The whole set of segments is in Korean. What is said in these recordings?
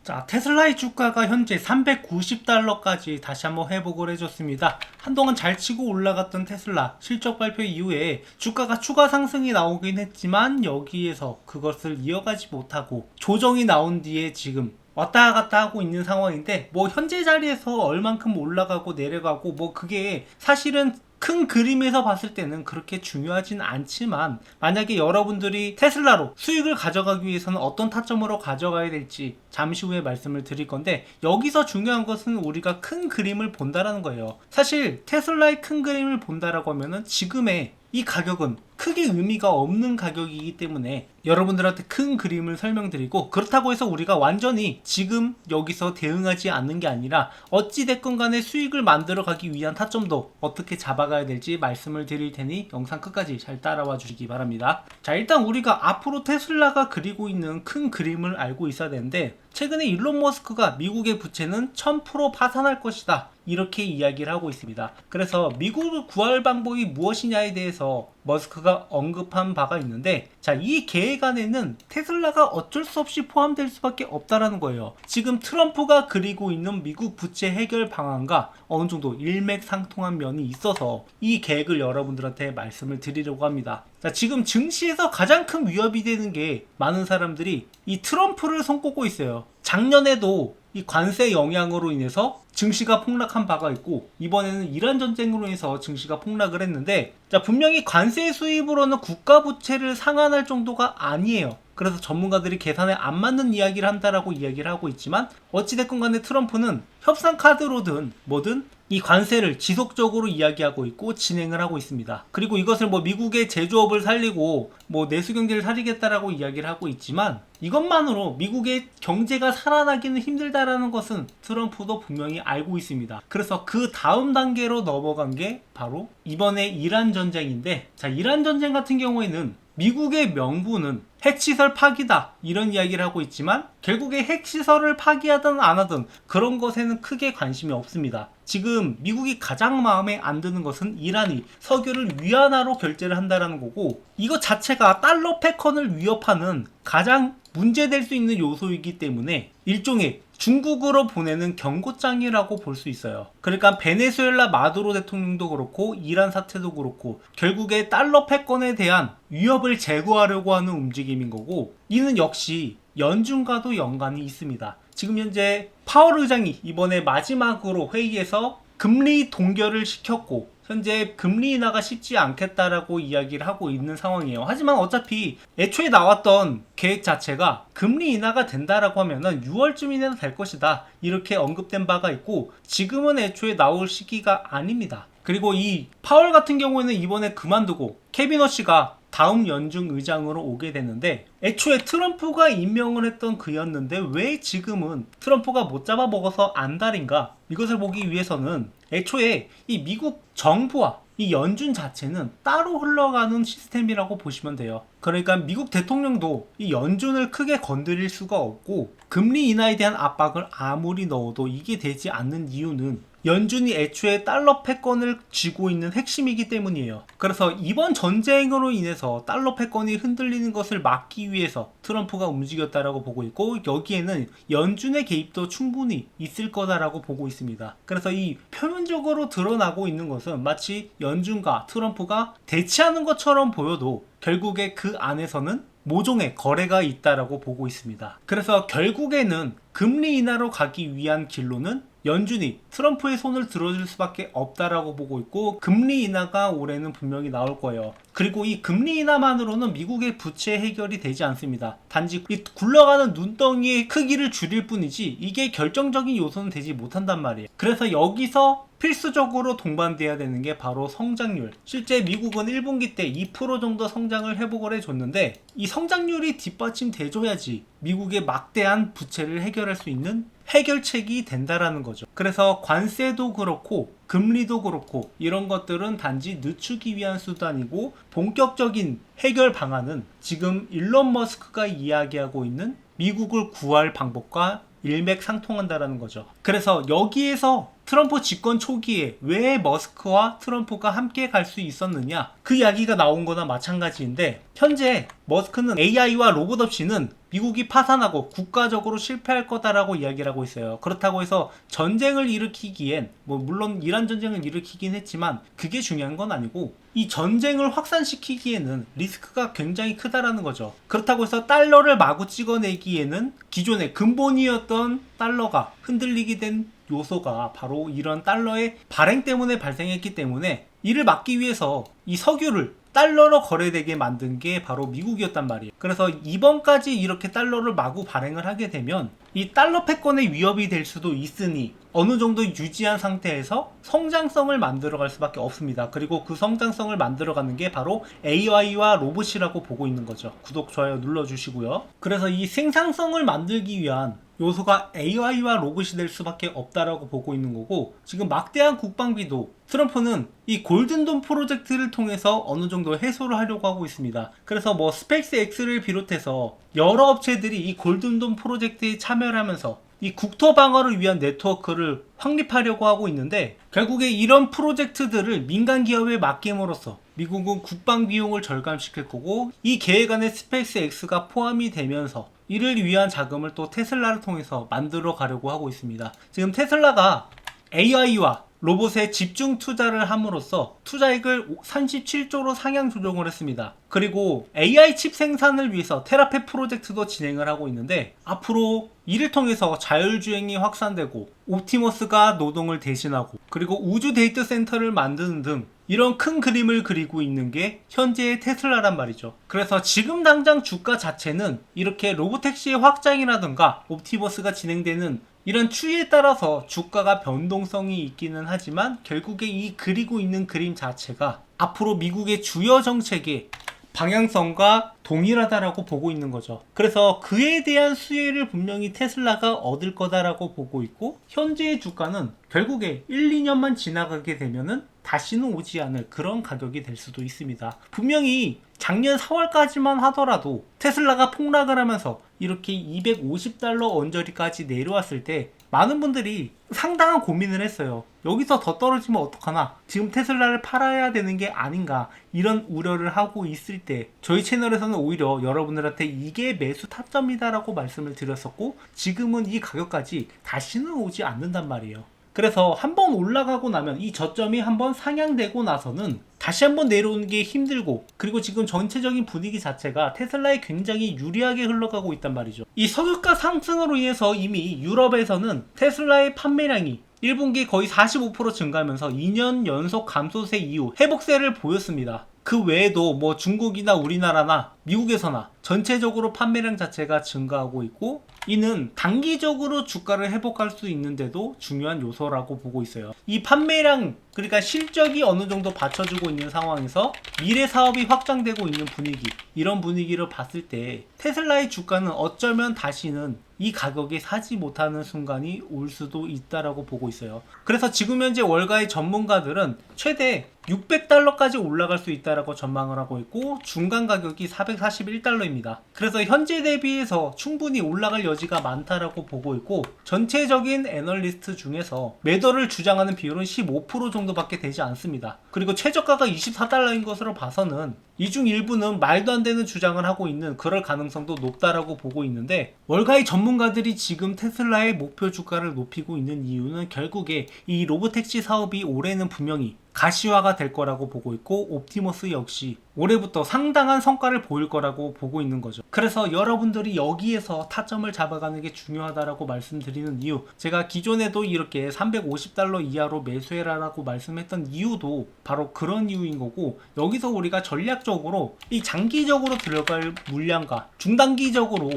자, 테슬라의 주가가 현재 390달러까지 다시 한번 회복을 해줬습니다. 한동안 잘 치고 올라갔던 테슬라 실적 발표 이후에 주가가 추가 상승이 나오긴 했지만 여기에서 그것을 이어가지 못하고 조정이 나온 뒤에 지금 왔다 갔다 하고 있는 상황인데, 뭐 현재 자리에서 얼만큼 올라가고 내려가고 뭐 그게 사실은 큰 그림에서 봤을 때는 그렇게 중요하진 않지만, 만약에 여러분들이 테슬라로 수익을 가져가기 위해서는 어떤 타점으로 가져가야 될지 잠시 후에 말씀을 드릴 건데, 여기서 중요한 것은 우리가 큰 그림을 본다라는 거예요. 사실 테슬라의 큰 그림을 본다라고 하면은 지금의 이 가격은 크게 의미가 없는 가격이기 때문에 여러분들한테 큰 그림을 설명드리고, 그렇다고 해서 우리가 완전히 지금 여기서 대응하지 않는 게 아니라 어찌됐건 간에 수익을 만들어 가기 위한 타점도 어떻게 잡아가야 될지 말씀을 드릴 테니 영상 끝까지 잘 따라와 주시기 바랍니다. 자, 일단 우리가 앞으로 테슬라가 그리고 있는 큰 그림을 알고 있어야 되는데, 최근에 일론 머스크가 미국의 부채는 1000% 파산할 것이다, 이렇게 이야기를 하고 있습니다. 그래서 미국을 구할 방법이 무엇이냐에 대해서 머스크가 언급한 바가 있는데, 자, 이 계획 안에는 테슬라가 어쩔 수 없이 포함될 수밖에 없다라는 거예요. 지금 트럼프가 그리고 있는 미국 부채 해결 방안과 어느 정도 일맥상통한 면이 있어서 이 계획을 여러분들한테 말씀을 드리려고 합니다. 자, 지금 증시에서 가장 큰 위협이 되는 게, 많은 사람들이 이 트럼프를 손꼽고 있어요. 작년에도 이 관세 영향으로 인해서 증시가 폭락한 바가 있고, 이번에는 이란 전쟁으로 인해서 증시가 폭락을 했는데, 자, 분명히 관세 수입으로는 국가 부채를 상환할 정도가 아니에요. 그래서 전문가들이 계산에 안 맞는 이야기를 한다라고 이야기를 하고 있지만, 어찌됐건 간에 트럼프는 협상 카드로든 뭐든 이 관세를 지속적으로 이야기하고 있고 진행을 하고 있습니다. 그리고 이것을 뭐 미국의 제조업을 살리고 뭐 내수 경제를 살리겠다라고 이야기를 하고 있지만, 이것만으로 미국의 경제가 살아나기는 힘들다라는 것은 트럼프도 분명히 알고 있습니다. 그래서 그 다음 단계로 넘어간 게 바로 이번에 이란 전쟁인데, 자, 이란 전쟁 같은 경우에는 미국의 명분은 핵시설 파기다, 이런 이야기를 하고 있지만 결국에 핵시설을 파기하든 안 하든 그런 것에는 크게 관심이 없습니다. 지금 미국이 가장 마음에 안 드는 것은 이란이 석유를 위안화로 결제를 한다라는 거고, 이것 자체가 달러 패권을 위협하는 가장 문제될 수 있는 요소이기 때문에 일종의 중국으로 보내는 경고장이라고 볼 수 있어요. 그러니까 베네수엘라 마두로 대통령도 그렇고 이란 사태도 그렇고 결국에 달러 패권에 대한 위협을 제거하려고 하는 움직임인 거고, 이는 역시 연준과도 연관이 있습니다. 지금 현재 파월 의장이 이번에 마지막으로 회의에서 금리 동결을 시켰고, 현재 금리 인하가 쉽지 않겠다라고 이야기를 하고 있는 상황이에요. 하지만 어차피 애초에 나왔던 계획 자체가 금리 인하가 된다라고 하면은 6월쯤이나 될 것이다, 이렇게 언급된 바가 있고, 지금은 애초에 나올 시기가 아닙니다. 그리고 이 파월 같은 경우에는 이번에 그만두고 케빈 허쉬가 다음 연준 의장으로 오게 됐는데, 애초에 트럼프가 임명을 했던 그였는데 왜 지금은 트럼프가 못 잡아먹어서 안달인가? 이것을 보기 위해서는 애초에 이 미국 정부와 이 연준 자체는 따로 흘러가는 시스템이라고 보시면 돼요. 그러니까 미국 대통령도 이 연준을 크게 건드릴 수가 없고, 금리 인하에 대한 압박을 아무리 넣어도 이게 되지 않는 이유는 연준이 애초에 달러 패권을 쥐고 있는 핵심이기 때문이에요. 그래서 이번 전쟁으로 인해서 달러 패권이 흔들리는 것을 막기 위해서 트럼프가 움직였다라고 보고 있고, 여기에는 연준의 개입도 충분히 있을 거다라고 보고 있습니다. 그래서 이 표면적으로 드러나고 있는 것은 마치 연준과 트럼프가 대치하는 것처럼 보여도 결국에 그 안에서는 모종의 거래가 있다라고 보고 있습니다. 그래서 결국에는 금리 인하로 가기 위한 길로는 연준이 트럼프의 손을 들어줄 수밖에 없다라고 보고 있고, 금리 인하가 올해는 분명히 나올 거예요. 그리고 이 금리 인하만으로는 미국의 부채 해결이 되지 않습니다. 단지 이 굴러가는 눈덩이의 크기를 줄일 뿐이지 이게 결정적인 요소는 되지 못한단 말이에요. 그래서 여기서 필수적으로 동반돼야 되는 게 바로 성장률. 실제 미국은 1분기 때 2% 정도 성장을 회복을 해줬는데, 이 성장률이 뒷받침돼줘야지 미국의 막대한 부채를 해결할 수 있는 해결책이 된다라는 거죠. 그래서 관세도 그렇고 금리도 그렇고 이런 것들은 단지 늦추기 위한 수단이고, 본격적인 해결 방안은 지금 일론 머스크가 이야기하고 있는 미국을 구할 방법과 일맥상통한다라는 거죠. 그래서 여기에서 트럼프 집권 초기에 왜 머스크와 트럼프가 함께 갈 수 있었느냐, 그 이야기가 나온 거나 마찬가지인데, 현재 머스크는 AI와 로봇 없이는 미국이 파산하고 국가적으로 실패할 거다라고 이야기를 하고 있어요. 그렇다고 해서 전쟁을 일으키기엔 물론 이란 전쟁을 일으키긴 했지만 그게 중요한 건 아니고 이 전쟁을 확산시키기에는 리스크가 굉장히 크다라는 거죠. 그렇다고 해서 달러를 마구 찍어내기에는 기존의 근본이었던 달러가 흔들리게 된 요소가 바로 이런 달러의 발행 때문에 발생했기 때문에 이를 막기 위해서 이 석유를 달러로 거래되게 만든 게 바로 미국이었단 말이에요. 그래서 이번까지 이렇게 달러를 마구 발행을 하게 되면 이 달러 패권의 위협이 될 수도 있으니 어느 정도 유지한 상태에서 성장성을 만들어갈 수밖에 없습니다. 그리고 그 성장성을 만들어가는 게 바로 AI와 로봇이라고 보고 있는 거죠. 구독, 좋아요 눌러주시고요. 그래서 이 생산성을 만들기 위한 요소가 AI와 로봇이 될 수밖에 없다라고 보고 있는 거고, 지금 막대한 국방비도 트럼프는 이 골든돔 프로젝트를 통해서 어느 정도 해소를 하려고 하고 있습니다. 그래서 스페이스X를 비롯해서 여러 업체들이 이 골든돔 프로젝트에 참여를 하면서 이 국토 방어를 위한 네트워크를 확립하려고 하고 있는데, 결국에 이런 프로젝트들을 민간 기업에 맡김으로써 미국은 국방 비용을 절감시킬 거고, 이 계획 안에 스페이스X가 포함이 되면서 이를 위한 자금을 또 테슬라를 통해서 만들어 가려고 하고 있습니다. 지금 테슬라가 AI와 로봇에 집중 투자를 함으로써 투자액을 37조로 상향 조정을 했습니다. 그리고 AI 칩 생산을 위해서 테라페 프로젝트도 진행을 하고 있는데, 앞으로 이를 통해서 자율주행이 확산되고 옵티머스가 노동을 대신하고 그리고 우주 데이터 센터를 만드는 등 이런 큰 그림을 그리고 있는 게 현재의 테슬라란 말이죠. 그래서 지금 당장 주가 자체는 이렇게 로보택시의 확장이라든가 옵티머스가 진행되는 이런 추이에 따라서 주가가 변동성이 있기는 하지만, 결국에 이 그리고 있는 그림 자체가 앞으로 미국의 주요 정책의 방향성과 동일하다라고 보고 있는 거죠. 그래서 그에 대한 수혜를 분명히 테슬라가 얻을 거다라고 보고 있고, 현재의 주가는 결국에 1, 2년만 지나가게 되면은 다시는 오지 않을 그런 가격이 될 수도 있습니다. 분명히 작년 4월까지만 하더라도 테슬라가 폭락을 하면서 이렇게 250달러 언저리까지 내려왔을 때 많은 분들이 상당한 고민을 했어요. 여기서 더 떨어지면 어떡하나, 지금 테슬라를 팔아야 되는 게 아닌가, 이런 우려를 하고 있을 때 저희 채널에서는 오히려 여러분들한테 이게 매수 타점이다 라고 말씀을 드렸었고, 지금은 이 가격까지 다시는 오지 않는단 말이에요. 그래서 한번 올라가고 나면 이 저점이 한번 상향되고 나서는 다시 한번 내려오는 게 힘들고, 그리고 지금 전체적인 분위기 자체가 테슬라에 굉장히 유리하게 흘러가고 있단 말이죠. 이 석유가 상승으로 인해서 이미 유럽에서는 테슬라의 판매량이 1분기 거의 45% 증가하면서 2년 연속 감소세 이후 회복세를 보였습니다. 그 외에도 중국이나 우리나라나 미국에서나 전체적으로 판매량 자체가 증가하고 있고, 이는 단기적으로 주가를 회복할 수 있는데도 중요한 요소라고 보고 있어요. 이 판매량, 그러니까 실적이 어느 정도 받쳐주고 있는 상황에서 미래 사업이 확장되고 있는 분위기, 이런 분위기를 봤을 때 테슬라의 주가는 어쩌면 다시는 이 가격에 사지 못하는 순간이 올 수도 있다라고 보고 있어요. 그래서 지금 현재 월가의 전문가들은 최대 600달러까지 올라갈 수 있다라고 전망을 하고 있고, 중간 가격이 441달러입니다. 그래서 현재 대비해서 충분히 올라갈 여지가 많다라고 보고 있고, 전체적인 애널리스트 중에서 매도를 주장하는 비율은 15% 정도밖에 되지 않습니다. 그리고 최저가가 24달러인 것으로 봐서는 이 중 일부는 말도 안 되는 주장을 하고 있는 그럴 가능성도 높다라고 보고 있는데, 월가의 전문가들이 지금 테슬라의 목표 주가를 높이고 있는 이유는 결국에 이 로보택시 사업이 올해는 분명히 가시화가 될 거라고 보고 있고, 옵티머스 역시 올해부터 상당한 성과를 보일 거라고 보고 있는 거죠. 그래서 여러분들이 여기에서 타점을 잡아가는 게 중요하다라고 말씀드리는 이유, 제가 기존에도 이렇게 350달러 이하로 매수해라라고 말씀했던 이유도 바로 그런 이유인 거고, 여기서 우리가 전략적으로 이 장기적으로 들어갈 물량과 중단기적으로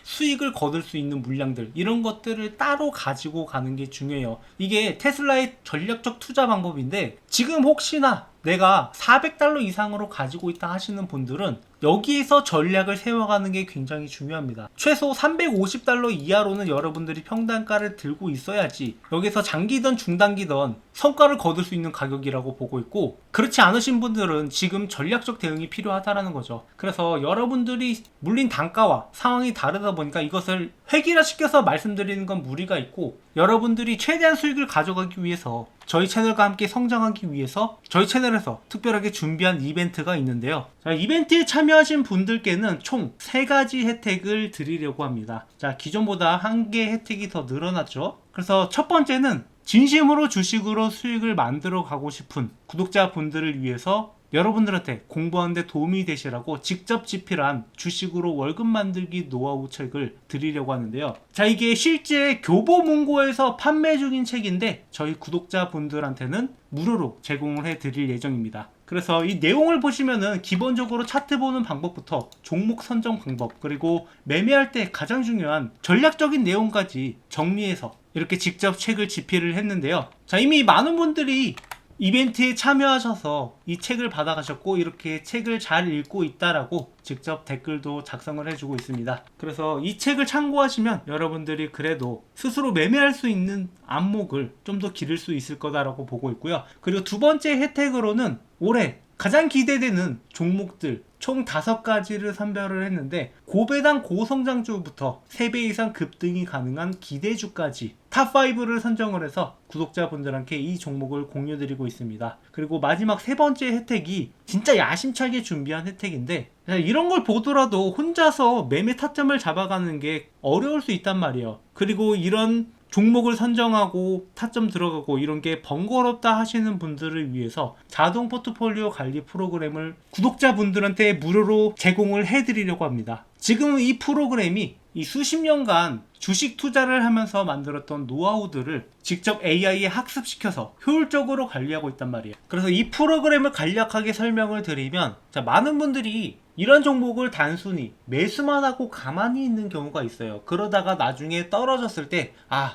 수익을 거둘 수 있는 물량들, 이런 것들을 따로 가지고 가는 게 중요해요. 이게 테슬라의 전략적 투자 방법인데, 지금 혹시나 내가 400달러 이상으로 가지고 있다 하시는 분들은 여기에서 전략을 세워가는 게 굉장히 중요합니다. 최소 350달러 이하로는 여러분들이 평단가를 들고 있어야지 여기서 장기든 중단기든 성과를 거둘 수 있는 가격이라고 보고 있고, 그렇지 않으신 분들은 지금 전략적 대응이 필요하다는 거죠. 그래서 여러분들이 물린 단가와 상황이 다르다 보니까 이것을 획일화시켜서 말씀드리는 건 무리가 있고, 여러분들이 최대한 수익을 가져가기 위해서 저희 채널과 함께 성장하기 위해서 저희 채널에서 특별하게 준비한 이벤트가 있는데요. 자, 이벤트에 참여 참여하신 분들께는 총 3가지 혜택을 드리려고 합니다. 자, 기존보다 1개 혜택이 더 늘어났죠. 그래서 첫 번째는 진심으로 주식으로 수익을 만들어 가고 싶은 구독자분들을 위해서 여러분들한테 공부하는데 도움이 되시라고 직접 집필한 주식으로 월급 만들기 노하우 책을 드리려고 하는데요. 자, 이게 실제 교보문고에서 판매 중인 책인데 저희 구독자분들한테는 무료로 제공을 해 드릴 예정입니다. 그래서 이 내용을 보시면은 기본적으로 차트 보는 방법부터 종목 선정 방법, 그리고 매매할 때 가장 중요한 전략적인 내용까지 정리해서 이렇게 직접 책을 집필을 했는데요. 자, 이미 많은 분들이 이벤트에 참여하셔서 이 책을 받아가셨고 이렇게 책을 잘 읽고 있다라고 직접 댓글도 작성을 해주고 있습니다. 그래서 이 책을 참고하시면 여러분들이 그래도 스스로 매매할 수 있는 안목을 좀 더 기를 수 있을 거다라고 보고 있고요. 그리고 두 번째 혜택으로는 올해 가장 기대되는 종목들 총 5가지를 선별을 했는데 고배당 고성장주부터 3배 이상 급등이 가능한 기대주까지 탑5를 선정을 해서 구독자분들한테 이 종목을 공유드리고 있습니다. 그리고 마지막 3번째 혜택이 진짜 야심차게 준비한 혜택인데 이런 걸 보더라도 혼자서 매매 타점을 잡아가는 게 어려울 수 있단 말이에요. 그리고 이런 종목을 선정하고 타점 들어가고 이런 게 번거롭다 하시는 분들을 위해서 자동 포트폴리오 관리 프로그램을 구독자분들한테 무료로 제공을 해드리려고 합니다. 지금 이 프로그램이 이 수십 년간 주식 투자를 하면서 만들었던 노하우들을 직접 AI에 학습시켜서 효율적으로 관리하고 있단 말이에요. 그래서 이 프로그램을 간략하게 설명을 드리면, 자, 많은 분들이 이런 종목을 단순히 매수만 하고 가만히 있는 경우가 있어요. 그러다가 나중에 떨어졌을 때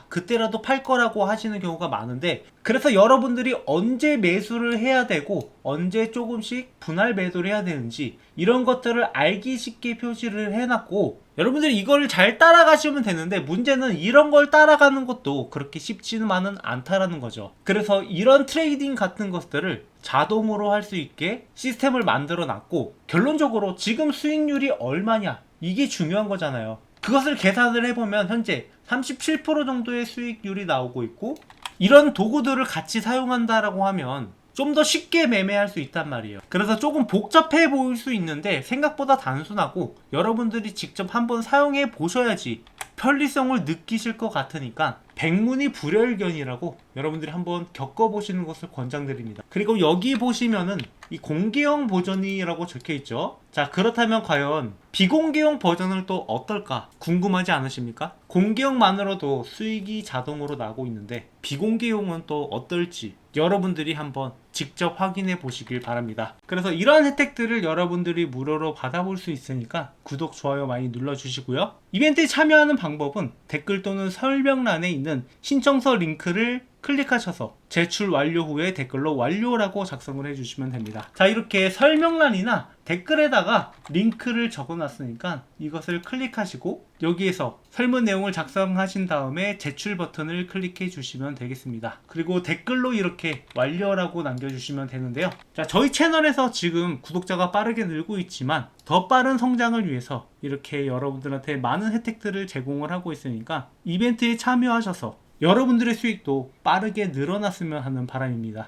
그때라도 팔 거라고 하시는 경우가 많은데, 그래서 여러분들이 언제 매수를 해야 되고 언제 조금씩 분할 매도를 해야 되는지 이런 것들을 알기 쉽게 표시를 해놨고, 여러분들이 이걸 잘 따라가시면 되는데 문제는 이런 걸 따라가는 것도 그렇게 쉽지만은 않다라는 거죠. 그래서 이런 트레이딩 같은 것들을 자동으로 할 수 있게 시스템을 만들어 놨고, 결론적으로 지금 수익률이 얼마냐 이게 중요한 거잖아요. 그것을 계산을 해보면 현재 37% 정도의 수익률이 나오고 있고, 이런 도구들을 같이 사용한다라고 하면 좀 더 쉽게 매매할 수 있단 말이에요. 그래서 조금 복잡해 보일 수 있는데 생각보다 단순하고 여러분들이 직접 한번 사용해 보셔야지 편리성을 느끼실 것 같으니까 백문이 불여일견이라고 여러분들이 한번 겪어보시는 것을 권장드립니다. 그리고 여기 보시면은 이 공개형 버전이라고 적혀있죠. 자, 그렇다면 과연 비공개형 버전을 또 어떨까 궁금하지 않으십니까? 공개형만으로도 수익이 자동으로 나고 있는데 비공개형은 또 어떨지 여러분들이 한번 직접 확인해 보시길 바랍니다. 그래서 이러한 혜택들을 여러분들이 무료로 받아볼 수 있으니까 구독, 좋아요 많이 눌러주시고요. 이벤트에 참여하는 방법은 댓글 또는 설명란에 있는 신청서 링크를 클릭하셔서 제출 완료 후에 댓글로 완료라고 작성을 해주시면 됩니다. 자, 이렇게 설명란이나 댓글에다가 링크를 적어놨으니까 이것을 클릭하시고 여기에서 설문 내용을 작성하신 다음에 제출 버튼을 클릭해 주시면 되겠습니다. 그리고 댓글로 이렇게 완료라고 남겨주시면 되는데요. 자, 저희 채널에서 지금 구독자가 빠르게 늘고 있지만 더 빠른 성장을 위해서 이렇게 여러분들한테 많은 혜택들을 제공을 하고 있으니까 이벤트에 참여하셔서 여러분들의 수익도 빠르게 늘어났으면 하는 바람입니다.